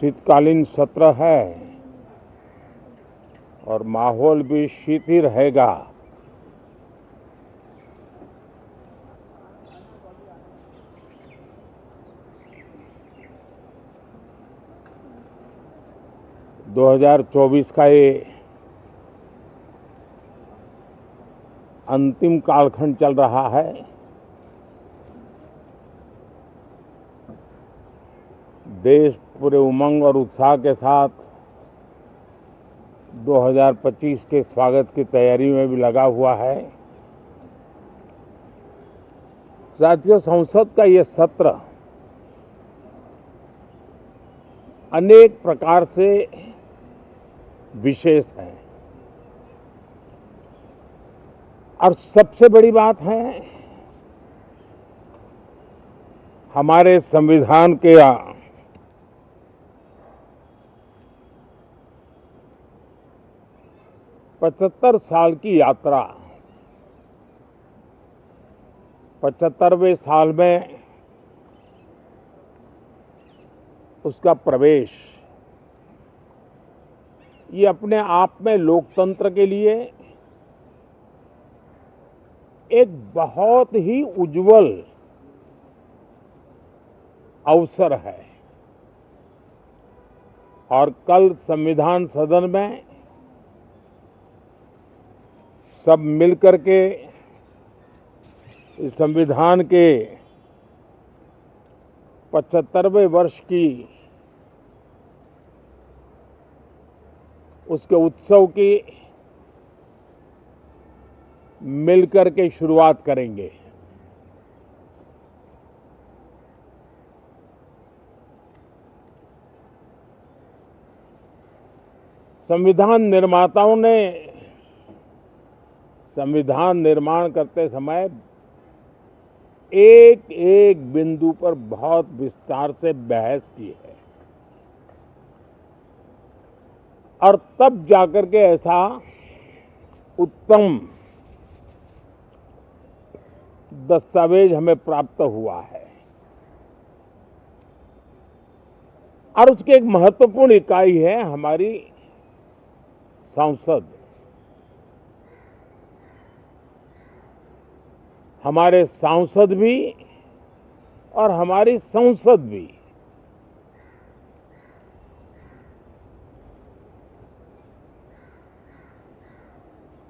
शीतकालीन सत्र है और माहौल भी शीत ही रहेगा। – 2024 का ये अंतिम कालखंड चल रहा है। देश पूरे उमंग और उत्साह के साथ 2025 के स्वागत की तैयारी में भी लगा हुआ है। साथियों, संसद का ये सत्र अनेक प्रकार से विशेष है और सबसे बड़ी बात है हमारे संविधान के 75 साल की यात्रा, 75वें साल में उसका प्रवेश, ये अपने आप में लोकतंत्र के लिए एक बहुत ही उज्जवल अवसर है। और कल संविधान सदन में सब मिलकर के इस संविधान के 75वें वर्ष की उसके उत्सव की मिलकर के शुरुआत करेंगे। संविधान निर्माताओं ने संविधान निर्माण करते समय एक एक बिंदु पर बहुत विस्तार से बहस की है और तब जाकर के ऐसा उत्तम दस्तावेज हमें प्राप्त हुआ है। और उसकी एक महत्वपूर्ण इकाई है हमारी संसद। हमारे सांसद भी और हमारी संसद भी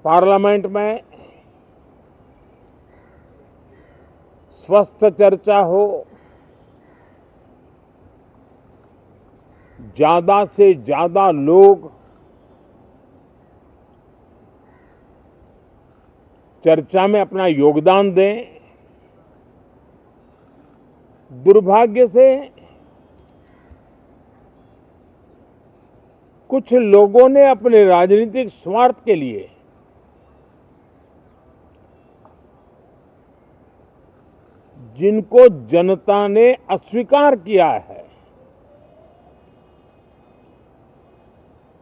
पार्लियामेंट में स्वस्थ चर्चा हो, ज्यादा से ज्यादा लोग चर्चा में अपना योगदान दें। दुर्भाग्य से कुछ लोगों ने अपने राजनीतिक स्वार्थ के लिए जिनको जनता ने अस्वीकार किया है,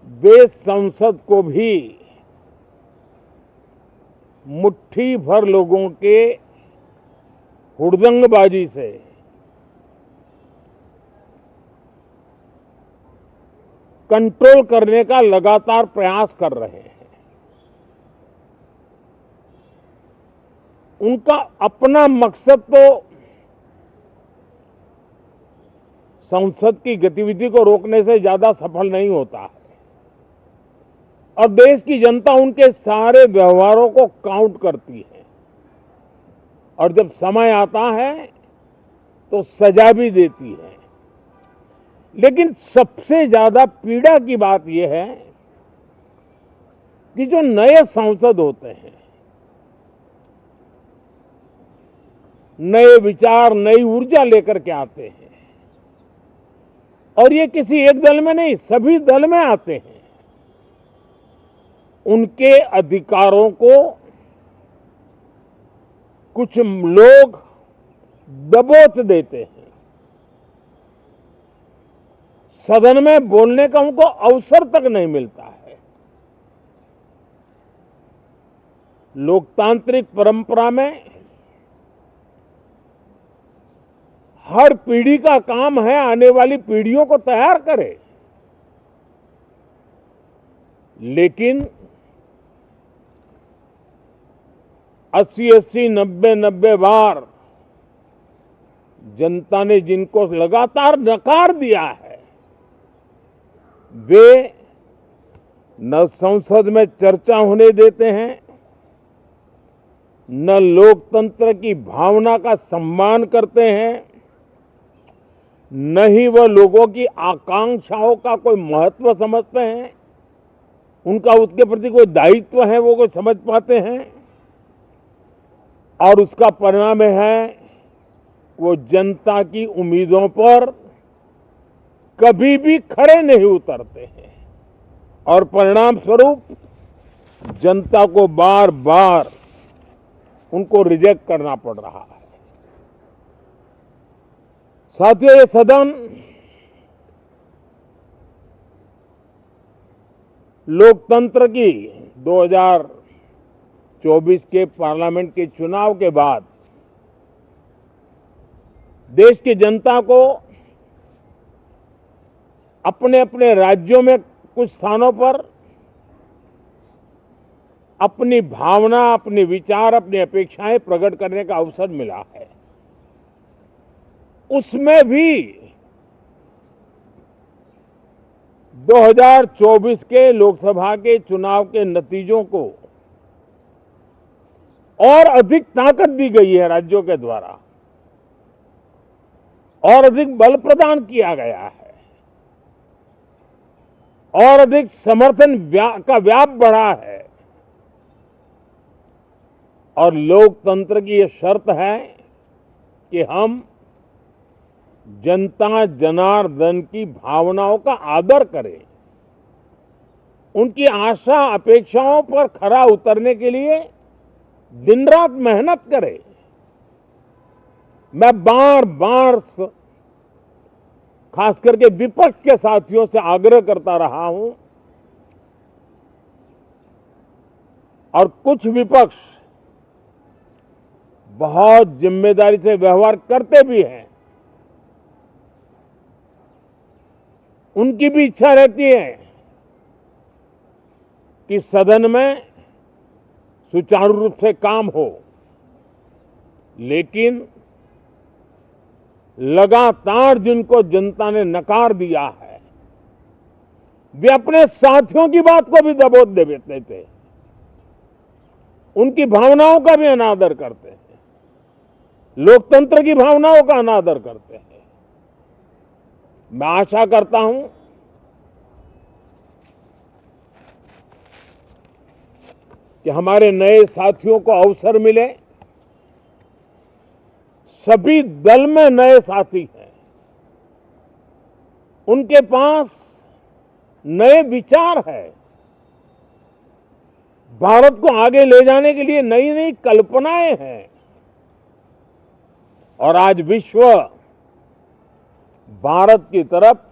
वे संसद को भी मुट्ठी भर लोगों के हुड़दंगबाजी से कंट्रोल करने का लगातार प्रयास कर रहे हैं। उनका अपना मकसद तो संसद की गतिविधि को रोकने से ज्यादा सफल नहीं होता है और देश की जनता उनके सारे व्यवहारों को काउंट करती है और जब समय आता है तो सजा भी देती है। लेकिन सबसे ज्यादा पीड़ा की बात यह है कि जो नए सांसद होते हैं, नए विचार, नई ऊर्जा लेकर के आते हैं और ये किसी एक दल में नहीं, सभी दल में आते हैं। उनके अधिकारों को कुछ लोग दबोच देते हैं। सदन में बोलने का उनको अवसर तक नहीं मिलता है। लोकतांत्रिक परंपरा में हर पीढ़ी का काम है आने वाली पीढ़ियों को तैयार करे। लेकिन 80-80, 90-90 बार जनता ने जिनको लगातार नकार दिया है, वे न संसद में चर्चा होने देते हैं, न लोकतंत्र की भावना का सम्मान करते हैं, न ही वह लोगों की आकांक्षाओं का कोई महत्व समझते हैं, उनका उसके प्रति कोई दायित्व है वो कोई समझ पाते हैं। और उसका परिणाम है वो जनता की उम्मीदों पर कभी भी खरे नहीं उतरते हैं और परिणाम स्वरूप जनता को बार बार उनको रिजेक्ट करना पड़ रहा है। साथियों, ये सदन लोकतंत्र की 2024 के पार्लियामेंट के चुनाव के बाद देश की जनता को अपने अपने राज्यों में कुछ स्थानों पर अपनी भावना, अपने विचार, अपनी अपेक्षाएं प्रकट करने का अवसर मिला है। उसमें भी 2024 के लोकसभा के चुनाव के नतीजों को और अधिक ताकत दी गई है राज्यों के द्वारा, और अधिक बल प्रदान किया गया है, और अधिक समर्थन का व्याप बढ़ा है। और लोकतंत्र की यह शर्त है कि हम जनता जनार्दन की भावनाओं का आदर करें, उनकी आशा अपेक्षाओं पर खरा उतरने के लिए दिन रात मेहनत करें। मैं बार बार खास करके विपक्ष के साथियों से आग्रह करता रहा हूं, और कुछ विपक्ष बहुत जिम्मेदारी से व्यवहार करते भी हैं। उनकी भी इच्छा रहती है कि सदन में सुचारू रूप से काम हो, लेकिन लगातार जिनको जनता ने नकार दिया है, वे अपने साथियों की बात को भी दबोच देते थे, उनकी भावनाओं का भी अनादर करते हैं, लोकतंत्र की भावनाओं का अनादर करते हैं। मैं आशा करता हूं कि हमारे नए साथियों को अवसर मिले। सभी दल में नए साथी हैं, उनके पास नए विचार है, भारत को आगे ले जाने के लिए नई नई कल्पनाएं हैं। और आज विश्व भारत की तरफ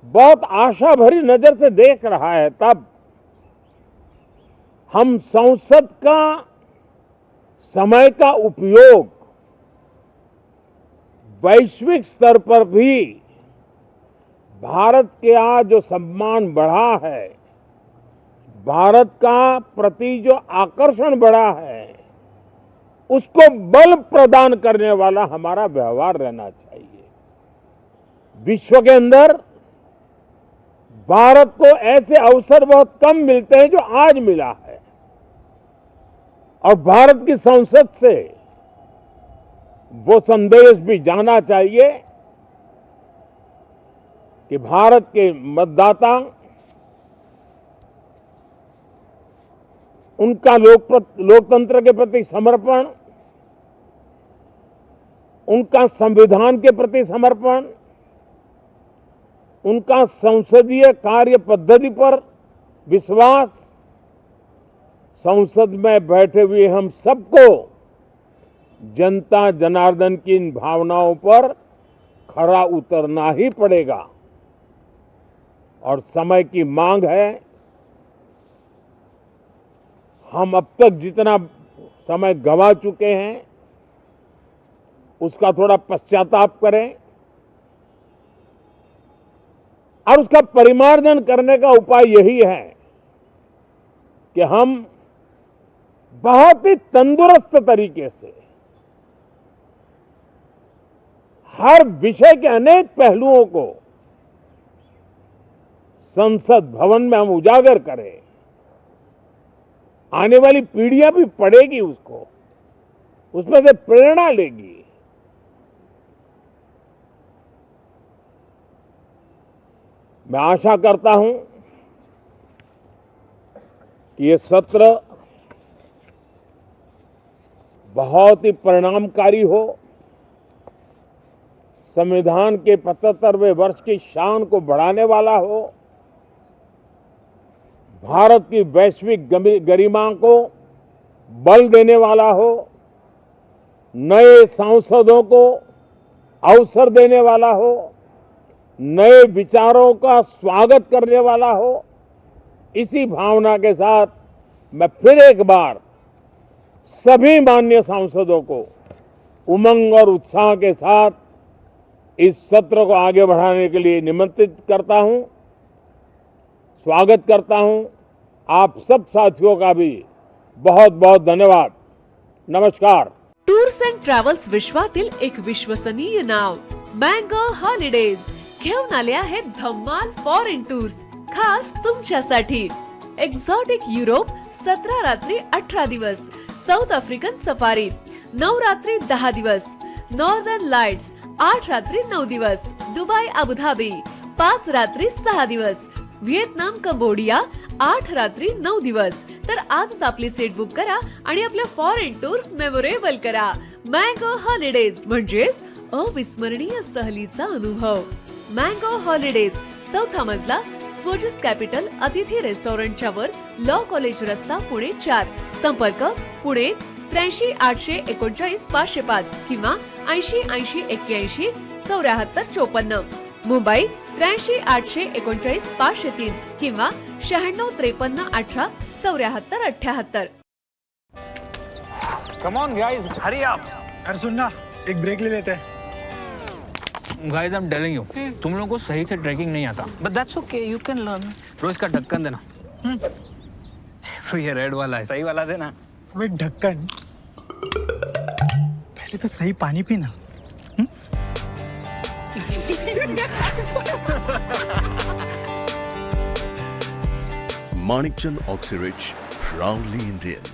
बहुत आशा भरी नजर से देख रहा है, तब हम संसद का समय का उपयोग वैश्विक स्तर पर भी भारत के आज जो सम्मान बढ़ा है, भारत का प्रति जो आकर्षण बढ़ा है, उसको बल प्रदान करने वाला हमारा व्यवहार रहना चाहिए। विश्व के अंदर भारत को ऐसे अवसर बहुत कम मिलते हैं जो आज मिला है, और भारत की संसद से वो संदेश भी जाना चाहिए कि भारत के मतदाता उनका लोकतंत्र के प्रति समर्पण, उनका संविधान के प्रति समर्पण, उनका संसदीय कार्य पद्धति पर विश्वास, संसद में बैठे हुए हम सबको जनता जनार्दन की इन भावनाओं पर खरा उतरना ही पड़ेगा। और समय की मांग है, हम अब तक जितना समय गंवा चुके हैं उसका थोड़ा पश्चाताप करें, और उसका परिमार्जन करने का उपाय यही है कि हम बहुत ही तंदुरुस्त तरीके से हर विषय के अनेक पहलुओं को संसद भवन में हम उजागर करें। आने वाली पीढ़ियां भी पढ़ेगी उसको, उसमें से प्रेरणा लेगी। मैं आशा करता हूं कि ये सत्र बहुत ही परिणामकारी हो, संविधान के 75वें वर्ष की शान को बढ़ाने वाला हो, भारत की वैश्विक गरिमा को बल देने वाला हो, नए सांसदों को अवसर देने वाला हो, नए विचारों का स्वागत करने वाला हो। इसी भावना के साथ मैं फिर एक बार सभी माननीय सांसदों को उमंग और उत्साह के साथ इस सत्र को आगे बढ़ाने के लिए निमंत्रित करता हूं, स्वागत करता हूं। आप सब साथियों का भी बहुत बहुत धन्यवाद। नमस्कार। टूर्स अँड ट्रॅव्हल्स विश्वातील एक विश्वसनीय नाव मँगो हॉलिडेज घेऊन आले आहेत धम्माल फॉरेन टूर्स खास तुमच्यासाठी। एक्झॉटिक युरोप 17 रात्री 18 दिवस, साऊथ आफ्रिकन सफारी 9 रात्री 10 दिवस, नॉर्दर्न लाईट्स 8 रात्री 9 दिवस, दुबई अबुधाबी 5 रात्री 6 दिवस, व्हिएतनाम कंबोडिया 8 रात्री 9 दिवस। तर आजच आपली सीट बुक करा आणि आपल्या फॉरेन टूर्स मेमोरेबल करा। मँगो हॉलिडेज म्हणजेच अविस्मरणीय सहलीचा अनुभव। मँगो हॉलिडेज, चौथा मजला, स्वोजिस कॅपिटल अतिथी रेस्टॉरंटच्या वर, लॉ कॉलेज रस्ता, पुणे 4। संपर्क पुणे 83 839 505 किंवा 80 80 81 74 54। मुंबई 83 839 503 किंवा 96 53 18 74 78। Come on guys, hurry up. अरे सुन ना, एक ब्रेक ले लेते हैं। Guys, I'm telling you, तुम लोगों को सही से ट्रैकिंग नहीं आता। But that's okay, you can learn. रोज का ढक्कन देना। तो ये रेड वाला है, सही वाला देना। अबे ढक्कन, पहले तो सही पानी पीना। Manikchand Oxyrich, proudly Indian.